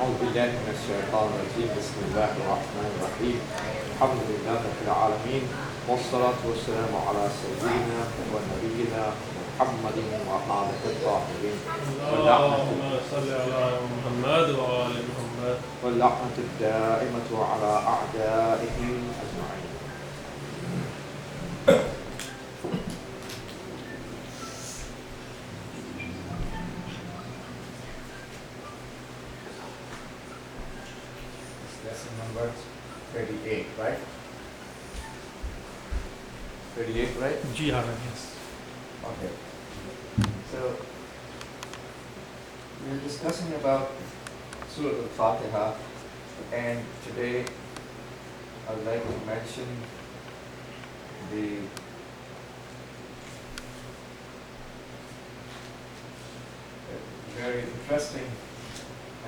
أعوذ بالله من الشيطان الرجيم بسم الله الرحمن الرحيم الحمد لله رب العالمين والصلاة والسلام على سيدنا ونبينا محمد وآله الطاهرين اللهم صل على محمد وآل محمد واللعنة الدائمة على أعدائهم أجمعين. Lesson number 38, right? 38, right? जी हाँ yes. Okay. So, we're discussing about Surah al-Fateha, and today I would like to mention the very interesting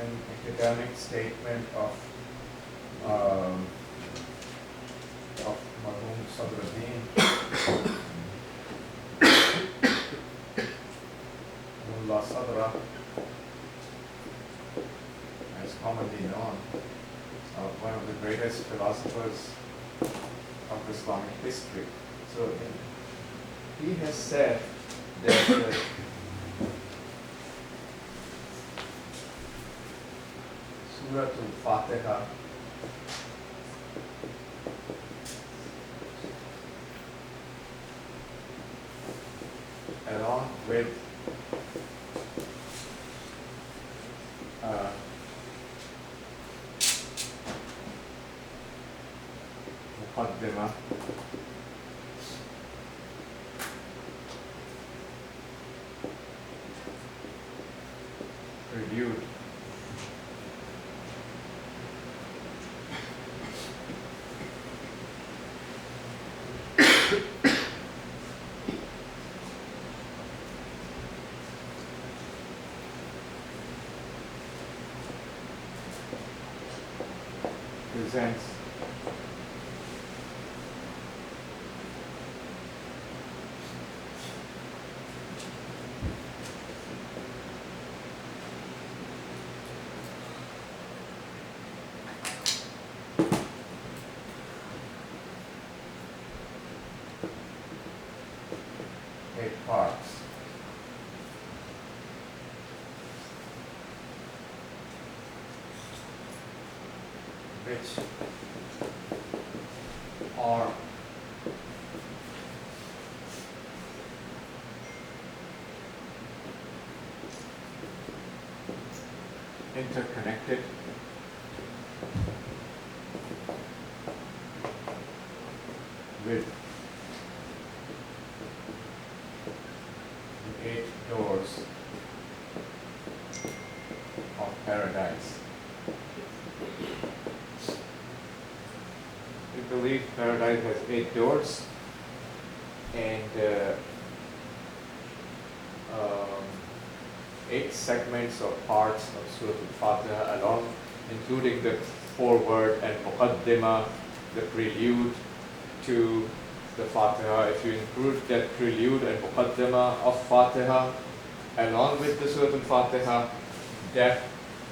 and academic statement of Marhum Sadruddin, Mullah Sadra, as commonly known, one of the greatest philosophers of Islamic history. So he has said that Surah al-Fateha along with Muqaddimah, prelude, presents eight parts. Which are interconnected with the eight doors of paradise. We believe paradise has 8 doors, and 8 segments or parts of Surah al-Fatiha along, including the foreword and Muqaddimah, the prelude to the Fatiha. If you include that prelude and Muqaddimah of Fatiha along with the Surah al-Fatiha, that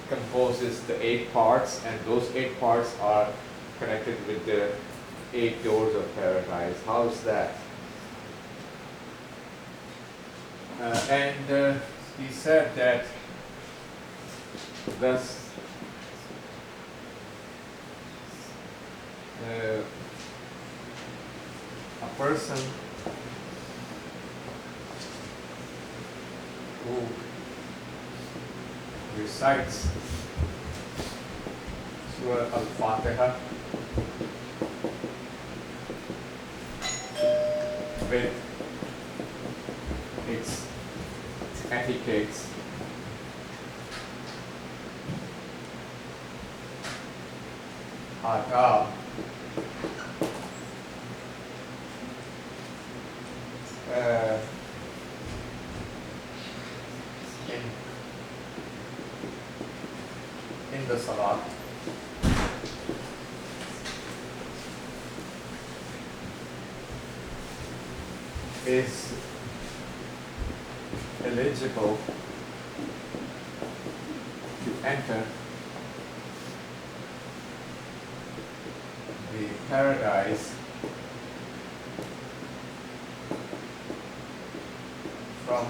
composes the 8 parts, and those 8 parts are connected with the 8 doors of paradise. How is that? And he said that thus a person who recites Surah al-Fateha with its etiquettes, adab, in the salat, is eligible to enter paradise from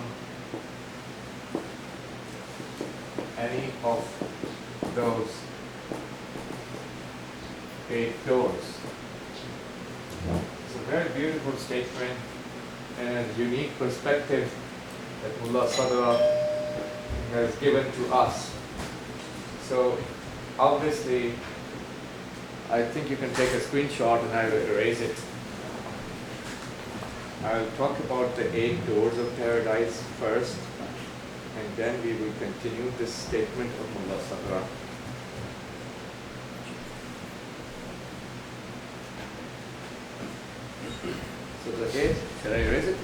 any of those 8 doors. It's a very beautiful statement and unique perspective that Mullah Sadra has given to us. So obviously, I think you can take a screenshot and I will erase it. I'll talk about the 8 doors of paradise first, and then we will continue this statement of Mullah Sadra. So the 8, shall I erase it?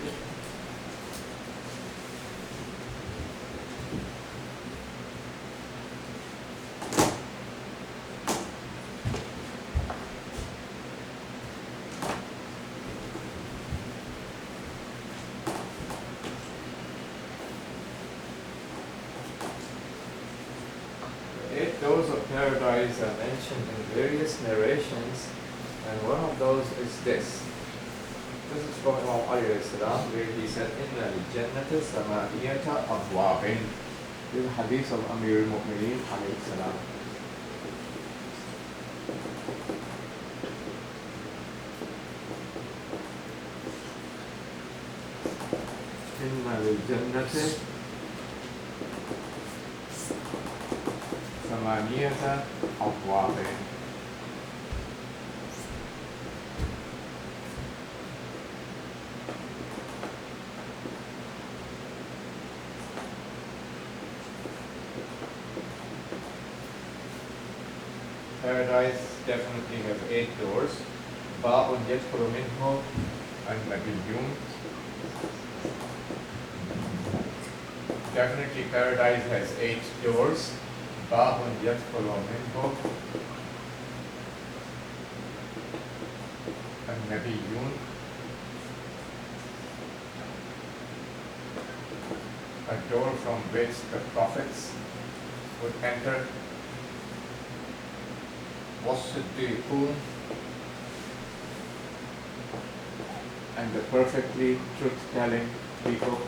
Doors of paradise are mentioned in various narrations, and one of those is this. This is from Imam Ali alayhi salam, where he said, "Inna al-jannata samaniyata abwabin." This is hadith of Amir al-Mu'mineen alayhi salam. Inna al-jannata samaniyata abwabin. Paradise definitely has 8 doors. Ba'un yadkhulu minhu an-nabiyyun. Definitely paradise has 8 doors. Ba'un yadkhulu minhu an-nabiyyun. A door from which the prophets would enter. وَالصِّدِّيقُونَ, and the perfectly truth-telling people.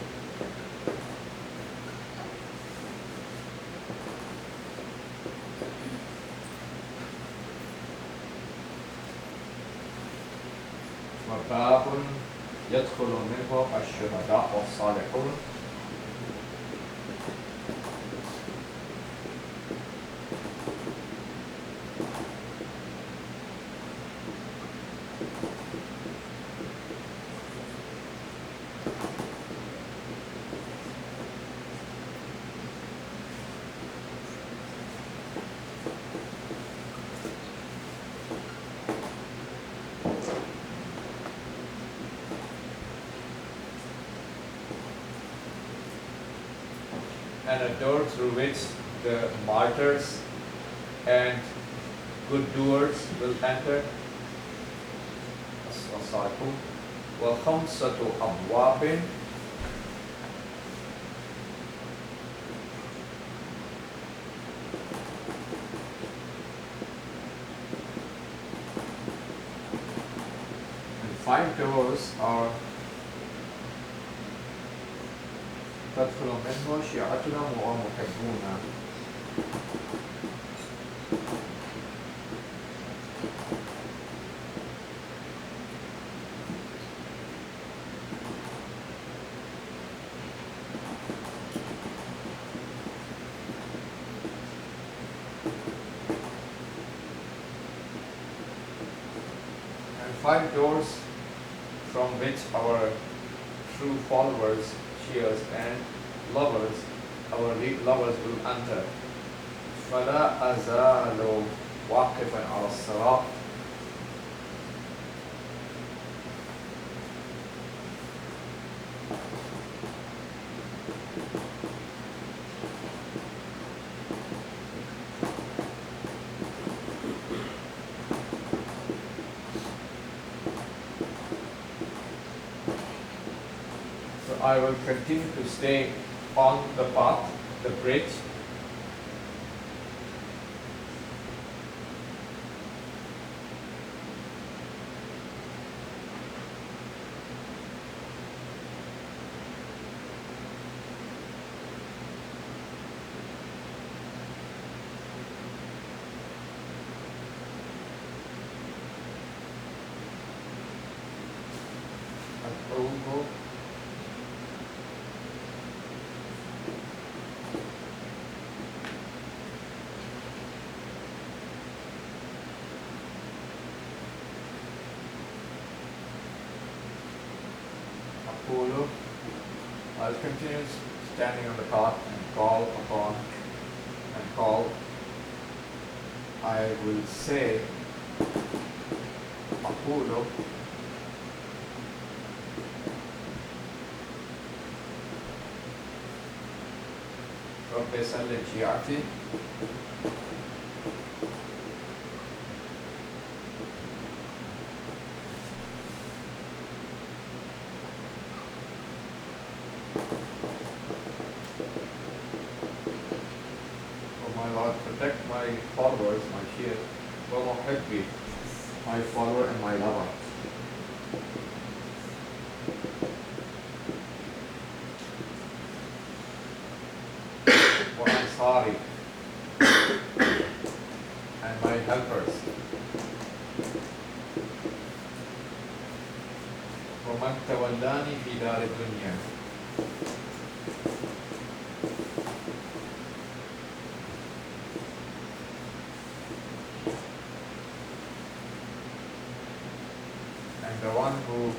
وَبَابٌ يَدْخُلُ مِنْهُ الشُّهَدَاءُ وَالصَّالِحُونَ. And a door through which the martyrs and good doers will enter. وَخَمْسَةُ أَبْوَابٍ, and 5 doors are تدخل منه شيعتنا ومحبونا. And 5 doors from which our true followers, Shias and lovers, our lovers will enter. فَلَا أَزَالُ وَاقِفًا عَلَى الصِّرَاطِ. I will continue to stay on the path, the bridge, I'll continue standing on the cot and call upon and call. I will say, أقول رب سلم شيعتي my Lord, protect my followers, my Shia, ومحبي, my follower and my lover. وأنصاري, and my helpers. ومن تولاني في دار الدنيا. The one who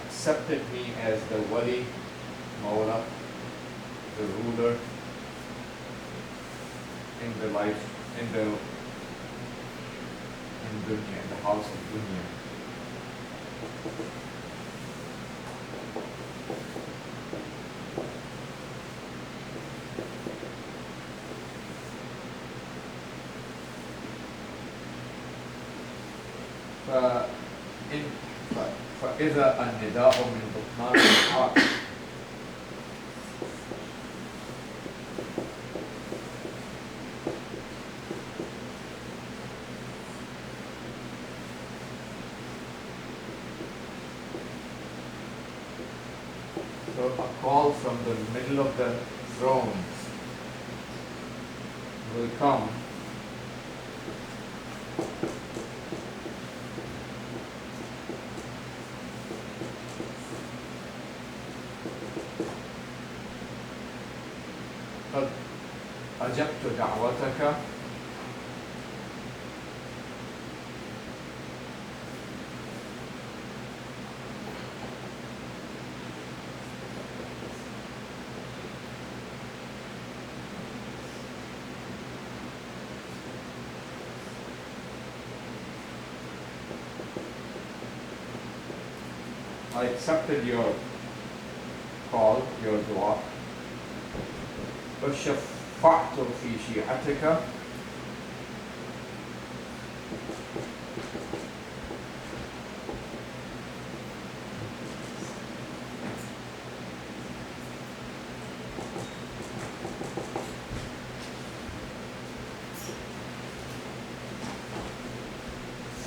accepted me as the wali, Mawla, the ruler in the life, in dunya, in the house of dunya. فإذا النداء من بطنان الحق. So a call from the middle of the throne will come قد أجبت دعوتك I accepted your call, your dua. وشفعت في شيعتك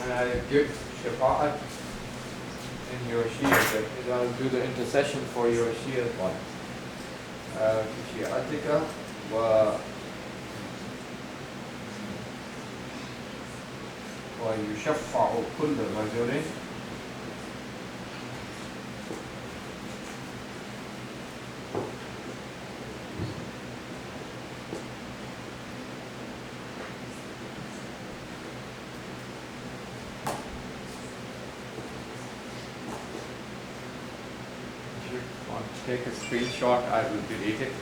and I give shafa'at in your Shia, that is, I'll do the intercession for your Shia one. في شيعتك ويشفع كل رجل take a screenshot, I will delete it.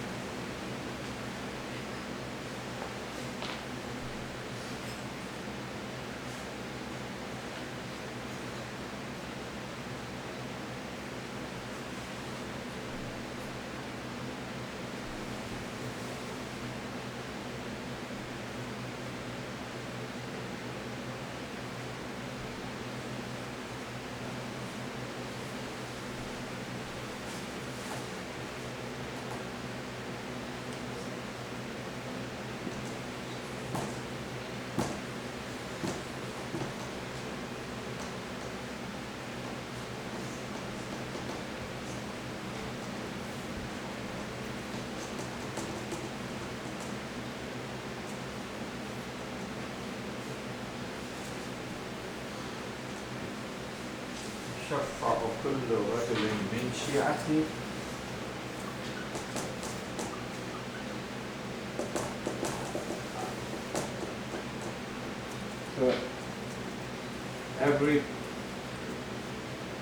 يشفع كل رجل من شيعتي So every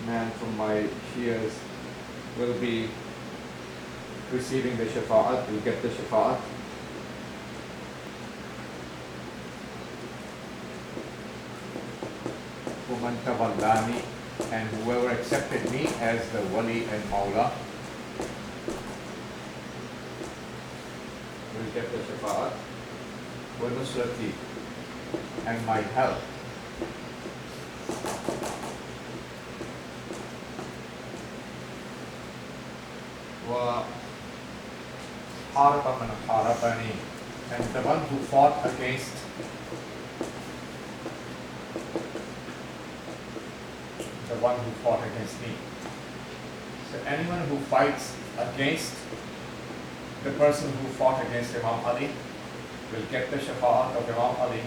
man from my Shias will be receiving the shafa'at will get the shafa'at. وَمَنْ تَوَلَّانِي, and whoever accepted me as the wali and mawla will get the shafa'at. وَنُصْرَتِي, and my help. وَحَارَبَ مَنْ حَارَبَنِي, and the one who fought against me. So anyone who fights against the person who fought against Imam Ali will get the shafa'at of Imam Ali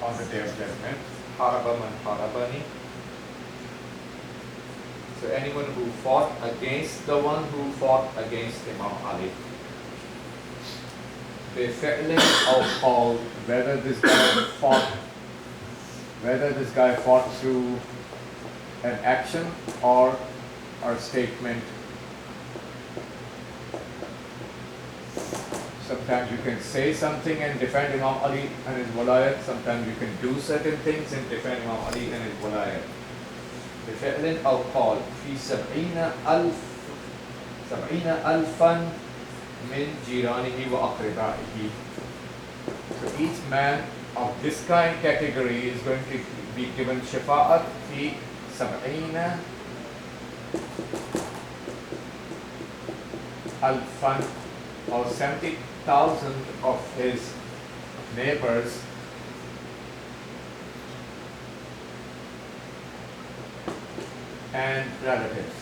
on the Day of Judgment. Haraba man harabani. So anyone who fought against the one who fought against Imam Ali. بِفِعْلٍ أَوْ قَوْلٍ, whether this guy fought through an action or a statement. Sometimes you can say something and defend Imam Ali and his walayat. Sometimes you can do certain things and defend Imam Ali and his walayat. بفعل أو قال في 70,000 من جيرانه وأقربائه. So each man of this kind category is going to be given shafa'at في 70,000 or 70,000 of his neighbors and relatives.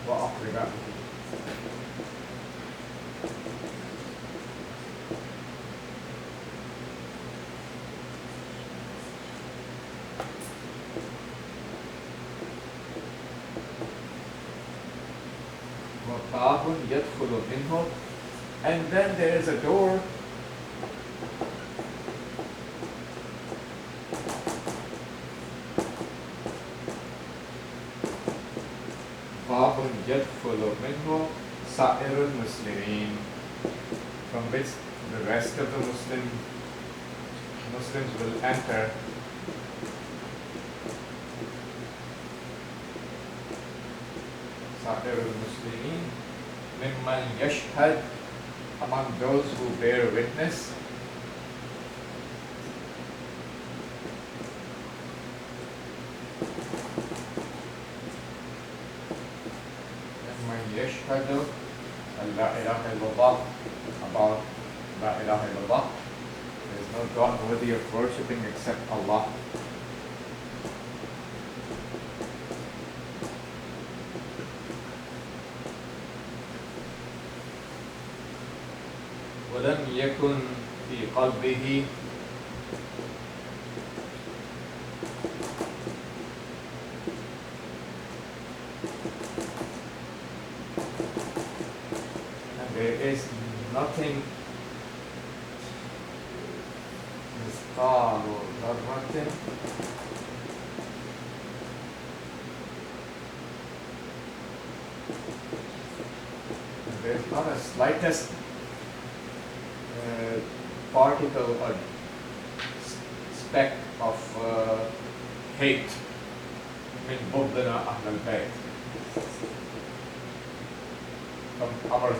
وأقربائه. وباب يدخل منه, and then there is a door باب يدخل منه سائر المسلمين, from which the rest of the Muslims will enter. سائر المسلمين ممن يشهد, among those who bear witness. ممن يشهد أن لا إله إلا الله, about لا إله إلا الله. There is no God worthy of worshipping except Allah. ولم يكن في قلبه and there is nothing مثقال ذرة and there is not a slightest particle or speck of hate من بغضنا أهل البيت, from our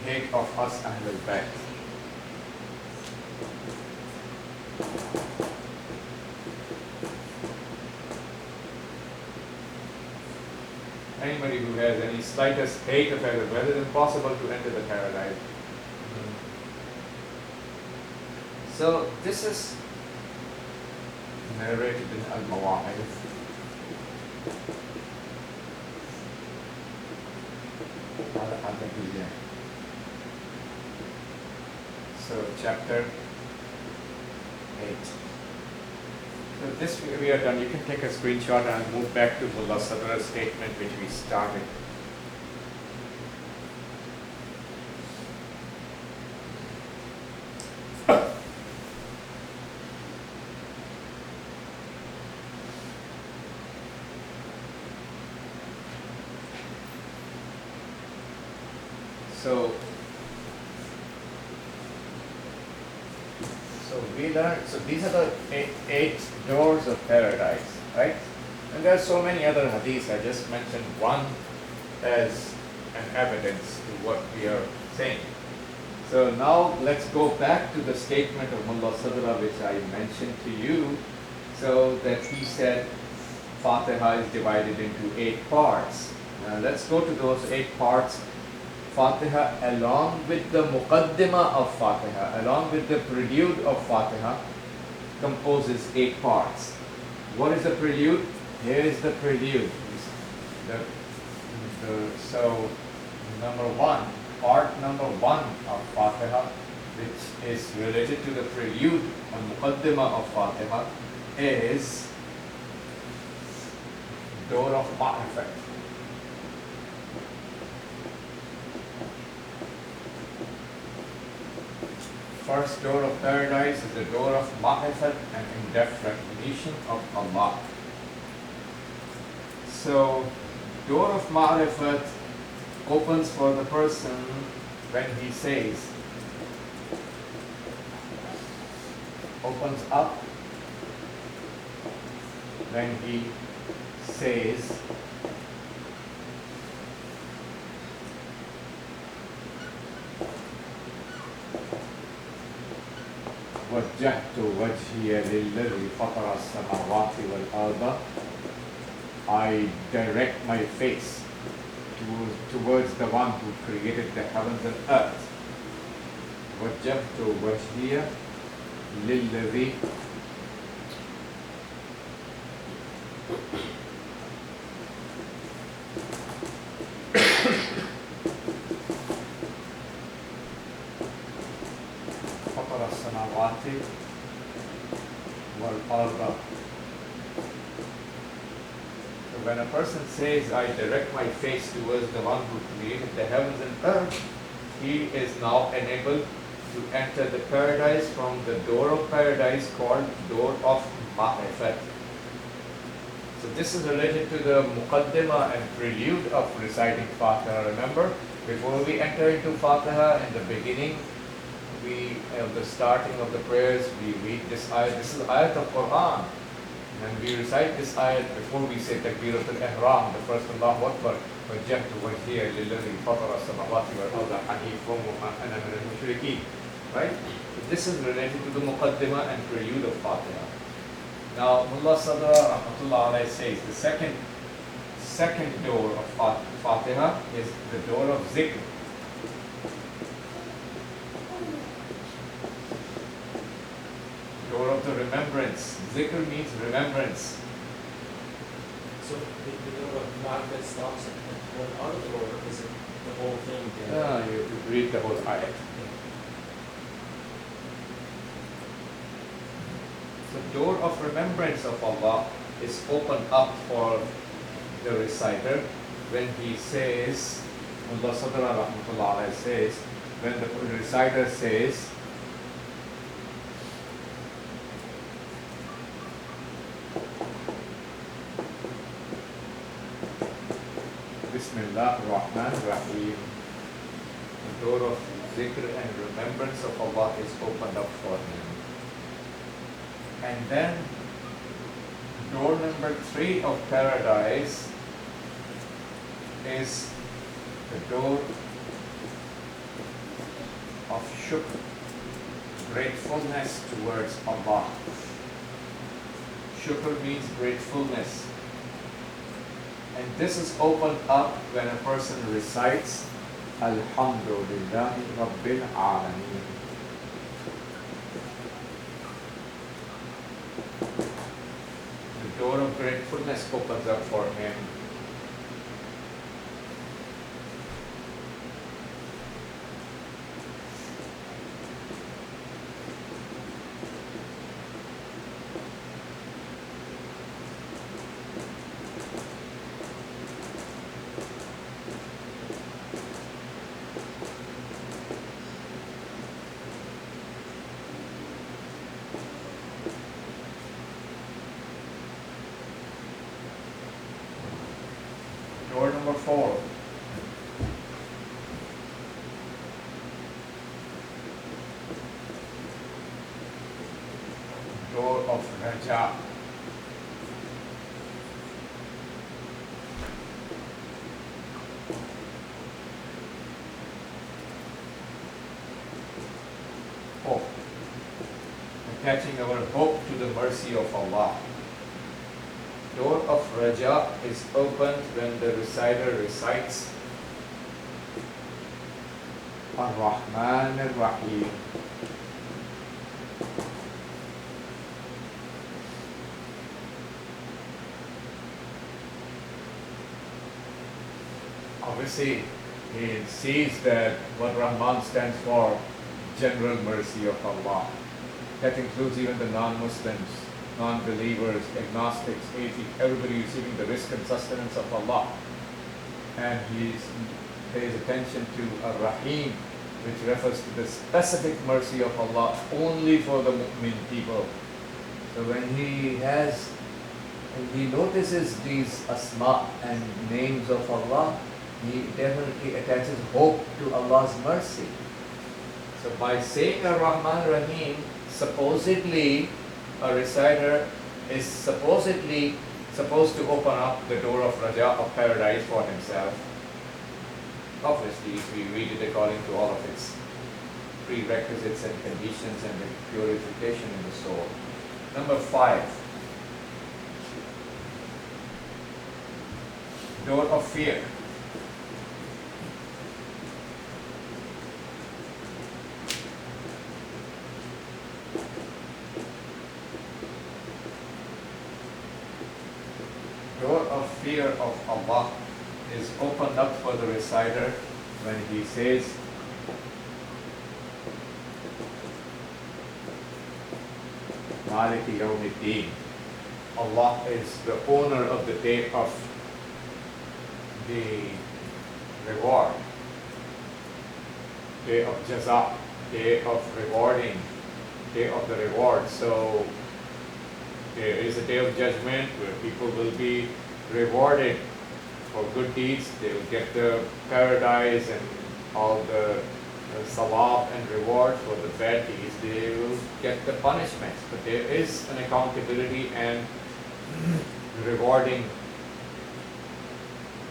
hate of us أهل البيت. Anybody who has any slightest hate of Ahlul Bayt, it is impossible to enter the paradise. So this is narrated in Al-Mawa'id. So chapter 8. So this we are done. You can take a screenshot and move back to Mullah Sadra's statement which we started. So we learned, so these are the eight doors of paradise, right? And there are so many other hadiths. I just mentioned one as an evidence to what we are saying. So now let's go back to the statement of Mullah Sadra which I mentioned to you. So that he said Fatiha is divided into 8 parts. Now let's go to those 8 parts. Fatiha along with the Muqaddimah of Fatiha, along with the prelude of Fatiha, composes 8 parts. What is the prelude? Here is the prelude. So number 1, part number 1 of Fatiha, which is related to the prelude and Muqaddimah of Fatiha, is door of Ma'rifat. First door of paradise is the door of Ma'rifat and in-depth recognition of Allah. So, door of Ma'rifat opens for the person when he says, opens up when he says, وجهت وجهي للذي فطر السماوات والأرض. I direct my face towards the one who created the heavens and earth. وجهت وجهي للذي فطر السماوات والأرض. So when a person says, I direct my face towards the one who created the heavens and earth, he is now enabled to enter the paradise from the door of paradise called door of Ma'rifat. So this is related to the Muqaddimah and prelude of reciting Fatiha. Remember, before we enter into Fatiha, in the beginning, the starting of the prayers, we read this ayat. This is ayat of Quran. And we recite this ayat before we say Takbiratul Ihram, the first Allahu Akbar. وَجَّهْتُ وَجْهِيَ لِلَّذِي فَطَرَ السَّمَاوَاتِ وَالْأَرْضَ حَنِيفًا وَمَا أَنَا مِنَ الْمُشْرِكِينَ. Right? So this is related to the Muqaddimah and prelude of Fatiha. Now, Mullah Sadra Rahmatullah Alayhi says the second door of Fatiha is the door of Zikr. Door of the remembrance. Zikr means remembrance. So the door of Ma'rifat stops at one part of the door, or is it the whole thing? You read the whole ayat. The door of remembrance of Allah is opened up for the reciter when he says, Mullah Sadra Rahmatullah Alayhi says, when the reciter says, Bismillah ar-Rahman ar-Rahim. The door of zikr and remembrance of Allah is opened up for him. And then door number 3 of paradise is the door of shukr, gratefulness towards Allah. Shukr means gratefulness. And this is opened up when a person recites Alhamdulillahi Rabbil Alameen. The door of gratefulness opens up for him. door of Raja. Hope. Attaching our hope to the mercy of Allah. Door of Raja is opened when the reciter recites Ar-Rahman Ar-Rahim. Obviously, he sees that what Rahman stands for, general mercy of Allah. That includes even the non-Muslims, non-believers, agnostics, atheists, everybody receiving the risk and sustenance of Allah. And he pays attention to Ar-Rahim, which refers to the specific mercy of Allah only for the mu'min people. So when he notices these asma and names of Allah, he definitely attaches hope to Allah's mercy. So by saying Ar-Rahman Rahim, supposedly a reciter is supposedly supposed to open up the door of Raja, of paradise for himself. Obviously, if we read it according to all of its prerequisites and conditions and the purification in the soul. Number 5. Door of fear. Door of fear of Allah is opened up for the reciter when he says Maliki Yawmiddin. Allah is the owner of the day of the reward, day of jaza, day of rewarding, day of the reward. So there is a day of judgment where people will be rewarded for good deeds. They will get the paradise and all the sawab and reward. For the bad deeds, they will get the punishments. But there is an accountability and rewarding.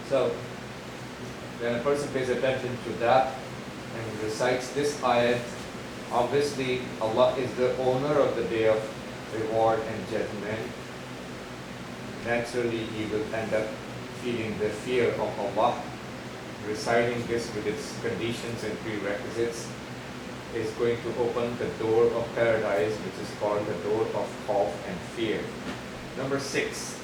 So when a person pays attention to that and recites this ayat, obviously Allah is the owner of the day of reward and judgment. Naturally, he will end up feeling the fear of Allah. Reciting this with its conditions and prerequisites is going to open the door of paradise, which is called the door of khawf and fear. Number 6.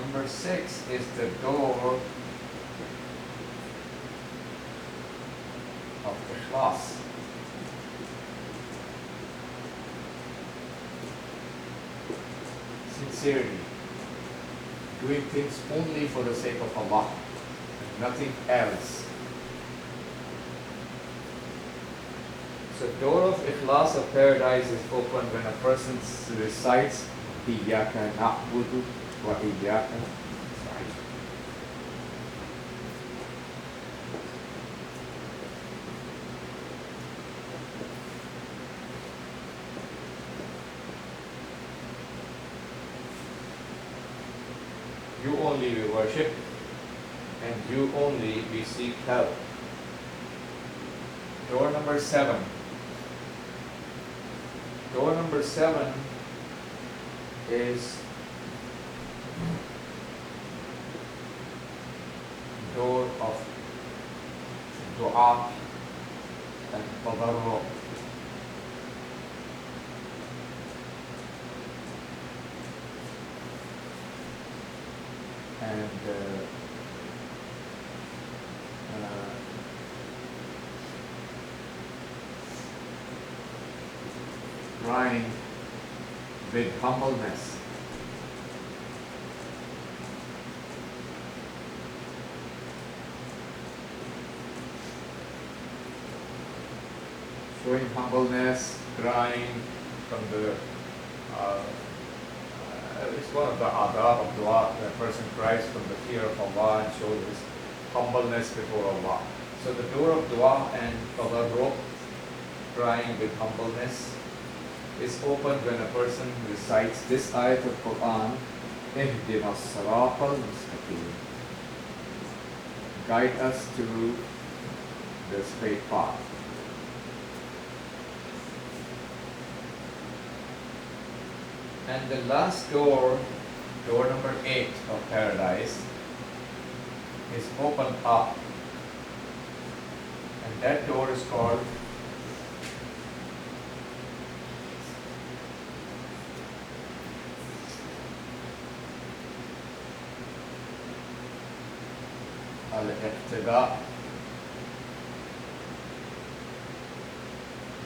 Number 6 is the door of ikhlas. Sincerity, doing things only for the sake of Allah, nothing else. So door of ikhlas of paradise is open when a person recites Iyyaka na'budu wa iyyaka nasta'in. You only we worship, and you only we seek help. Door number 7. Door number 7 is door of dua and tadarru. And crying with humbleness. Showing humbleness, crying from the it's one of the adab of dua. The person cries from the fear of Allah and shows his humbleness before Allah. So the door of dua and tadarru crying with humbleness, is opened when a person recites this ayat of Quran, اهدنا الصراط المستقيم. Guide us to the straight path. And the last door, door number 8 of paradise, is opened up. And that door is called al-iqtida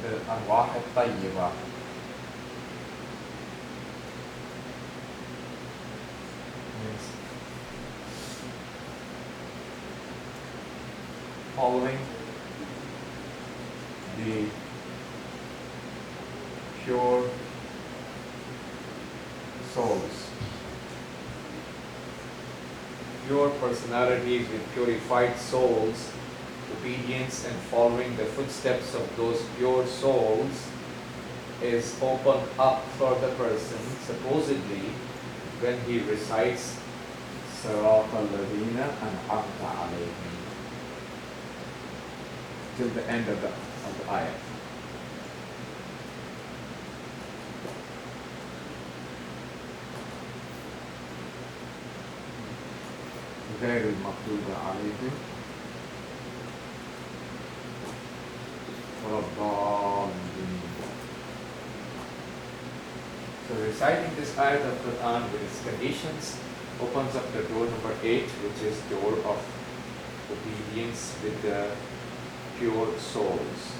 bil-arwah al-tayyibah. Means following the pure souls, pure personalities with purified souls, obedience and following the footsteps of those pure souls is opened up for the person, supposedly, when he recites Surah al-Fateha an'amta alayhim till the end of the ayat. غير المغضوب عليهم ولا الضالين. So reciting this ayat of Quran with its conditions opens up the door number 8, which is door of obedience with the pure souls.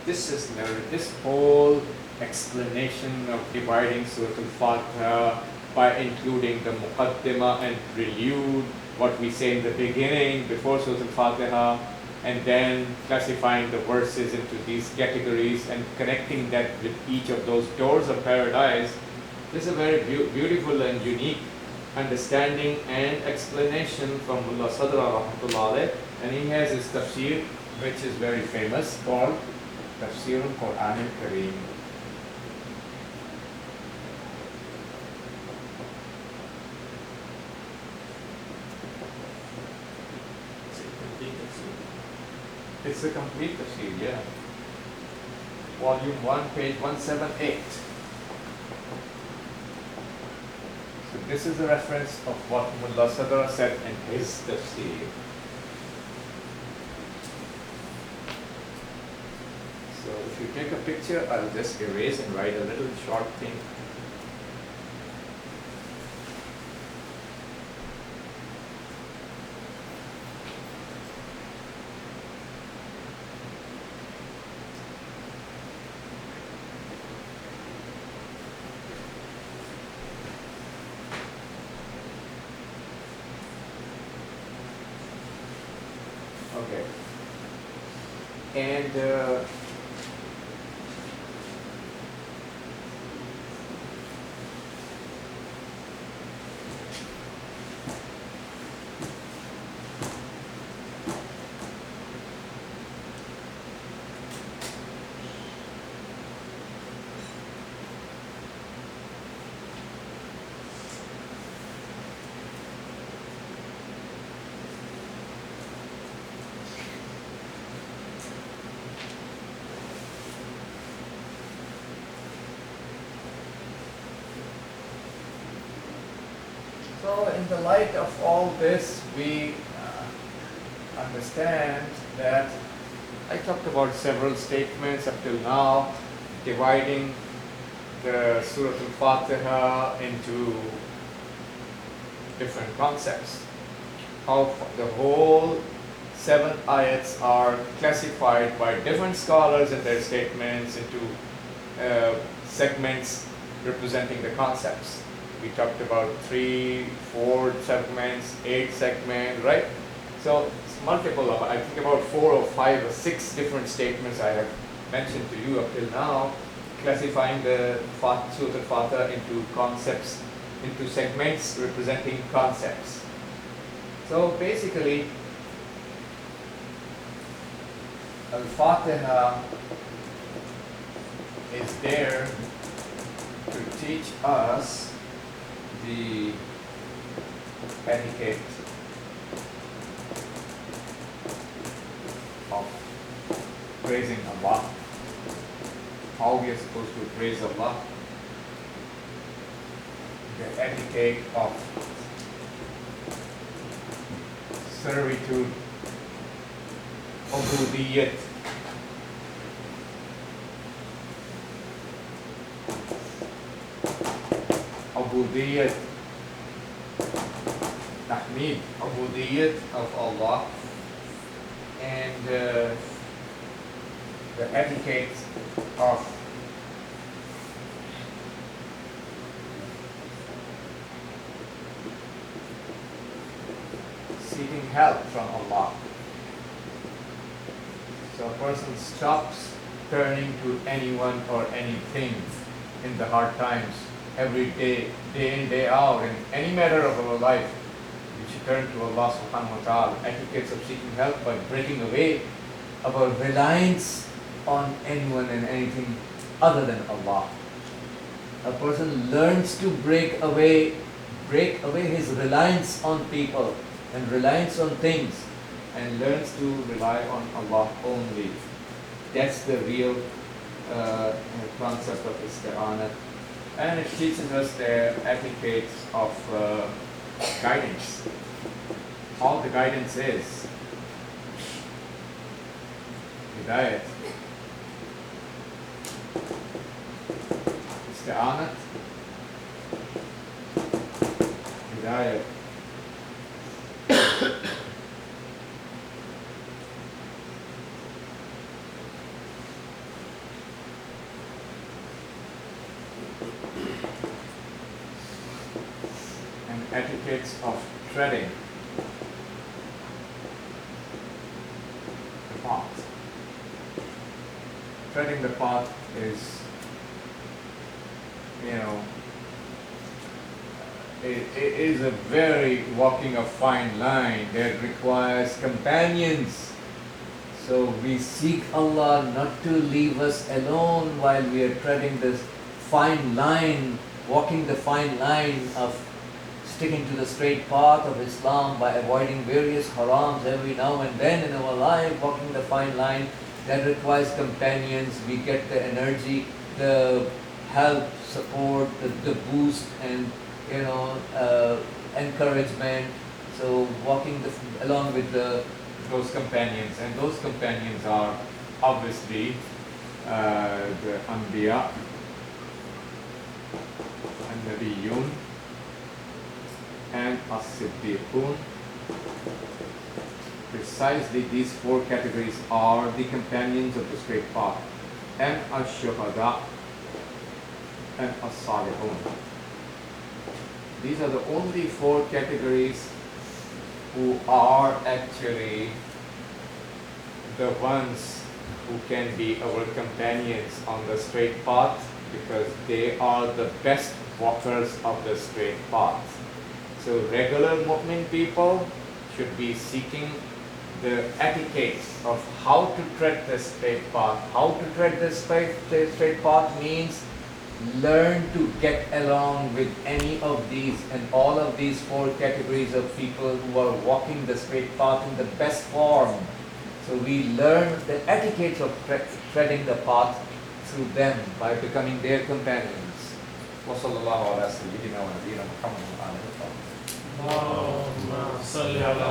This whole explanation of dividing Surah al-Fateha by including the muqaddimah and prelude, what we say in the beginning before Surah al-Fateha, and then classifying the verses into these categories and connecting that with each of those doors of paradise. This is a very beautiful and unique understanding and explanation from Mullah Sadra rahmatullah alayh, and he has his tafseer, which is very famous, called Tafseer al-Quran al-Kareem. It's a complete tafsir, yeah. Volume 1, page 178. So this is a reference of what Mullah Sadra said in his tafsir. So if you take a picture, I'll just erase and write a little short thing. Okay. And so in the light of all this, we understand that I talked about several statements up till now, dividing the Surah al-Fateha into different concepts. How the whole 7 ayats are classified by different scholars in their statements into segments representing the concepts. We talked about 3, 4 segments, 8 segments, right? So it's multiple of, I think about 4 or 5 or 6 different statements I have mentioned to you up till now, classifying the Surah al-Fateha into concepts, into segments representing concepts. So basically, Al-Fatiha is there to teach us the etiquette of praising Allah, how we are supposed to praise Allah, the etiquette of servitude, ubudiyyat, ubudiyyat, tahmeed, ubudiyyat of Allah, and the etiquette of seeking help from Allah. So a person stops turning to anyone or anything in the hard times every day, day in, day out, in any matter of our life. We should turn to Allah subhanahu wa ta'ala. Etiquettes of seeking help by breaking away our reliance on anyone and anything other than Allah. A person learns to break away his reliance on people and reliance on things, and learns to rely on Allah only. That's the real concept of isti'anah. And it teaches us the etiquettes of guidance. All the guidance is hidayat, isti'anah, hidayat. And etiquettes of treading the path. Treading the path is, it is a very walking a fine line that requires companions. So we seek Allah not to leave us alone while we are treading this fine line, walking the fine line of sticking to the straight path of Islam by avoiding various harams every now and then in our life, walking the fine line that requires companions. We get the energy, the help, support, the boost, and encouragement. So walking along with those companions, and those companions are obviously the Anbiya and Nabiyyun and As-Siddiqun. Precisely these four categories are the companions of the straight path, and Ash-Shuhada and As-Salihun. These are the only four categories who are actually the ones who can be our companions on the straight path, because they are the best walkers of the straight path. So regular mu'min people should be seeking the etiquette of how to tread the straight path. How to tread the straight path means learn to get along with any of these and all of these four categories of people who are walking the straight path in the best form. So we learn the etiquette of treading the path through them by becoming their companions. Wassallallahu ala sayyidina wa nabiyina Muhammad wa alihi wa sahbihi. اللهم صل على